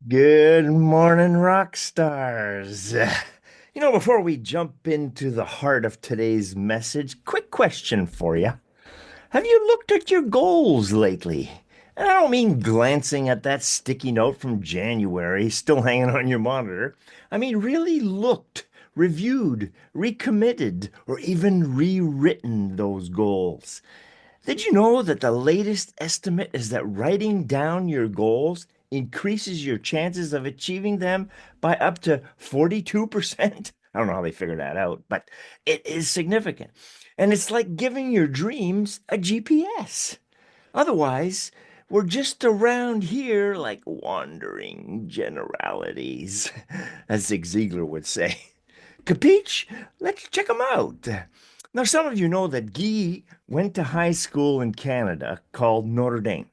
Good morning, rock stars. Before we jump into the heart of today's message, quick question for you. Have you looked at your goals lately? And I don't mean glancing at that sticky note from January still hanging on your monitor. I mean really looked, reviewed, recommitted, or even rewritten those goals. Did you know that the latest estimate is that writing down your goals increases your chances of achieving them by up to 42%? I don't know how they figured that out, but it is significant. And it's like giving your dreams a GPS. Otherwise, we're just around here like wandering generalities, as Zig Ziglar would say. Capiche? Let's check them out. Now, some of you know that Guy went to high school in Canada called Notre Dame,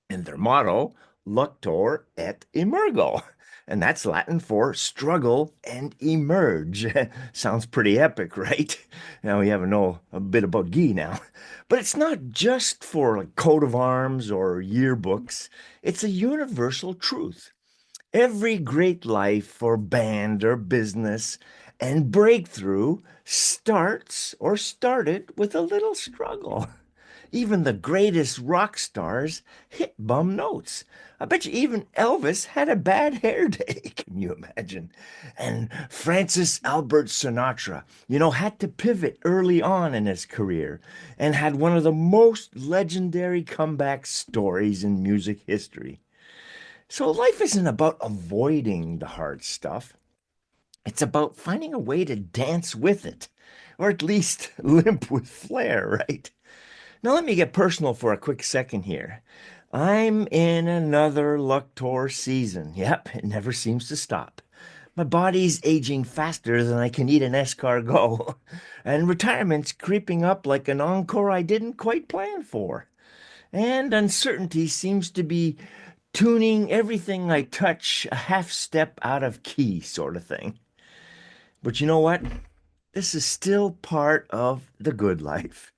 and their motto, Luctor et Emergo. And that's Latin for struggle and emerge. Sounds pretty epic, right? Now we have to know a bit about Guy now. But it's not just for like coat of arms or yearbooks. It's a universal truth. Every great life or band or business and breakthrough starts or started with a little struggle. Even the greatest rock stars hit bum notes. I bet you even Elvis had a bad hair day. Can you imagine? And Francis Albert Sinatra, had to pivot early on in his career and had one of the most legendary comeback stories in music history. So life isn't about avoiding the hard stuff. It's about finding a way to dance with it, or at least limp with flair, right? Now let me get personal for a quick second here. I'm in another Luctor season. Yep, it never seems to stop. My body's aging faster than I can eat an escargot, and retirement's creeping up like an encore I didn't quite plan for. And uncertainty seems to be tuning everything I touch a half step out of key, sort of thing. But you know what? This is still part of the good life.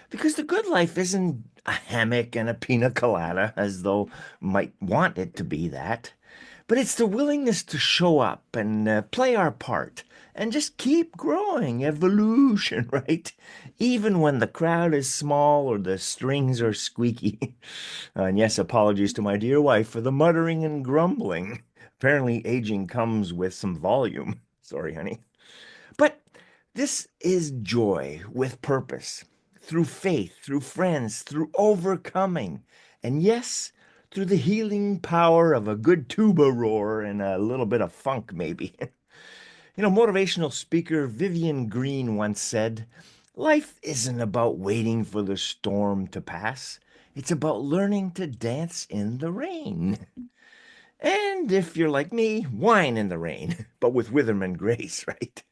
Because the good life isn't a hammock and a pina colada, as though might want it to be that. But it's the willingness to show up and play our part and just keep growing, evolution, right? Even when the crowd is small or the strings are squeaky. And yes, apologies to my dear wife for the muttering and grumbling. Apparently, aging comes with some volume. Sorry, honey. But this is joy with purpose, through faith, through friends, through overcoming. And yes, through the healing power of a good tuba roar and a little bit of funk, maybe. Motivational speaker Vivian Green once said, life isn't about waiting for the storm to pass. It's about learning to dance in the rain. And if you're like me, whine in the rain, but with rhythm and grace, right?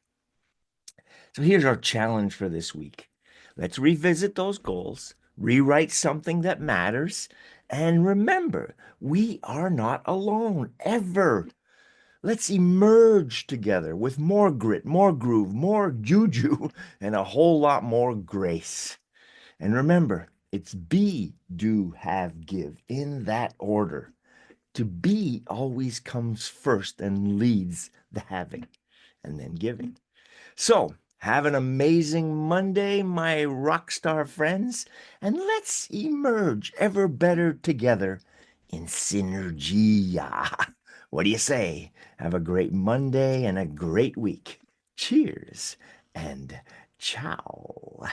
So here's our challenge for this week. Let's revisit those goals, rewrite something that matters, and remember, we are not alone ever. Let's emerge together with more grit, more groove, more juju, and a whole lot more grace. And remember, it's be, do, have, give in that order. To be always comes first and leads the having and then giving. So, have an amazing Monday, my rock star friends, and let's emerge ever better together in synergy. What do you say? Have a great Monday and a great week. Cheers and ciao.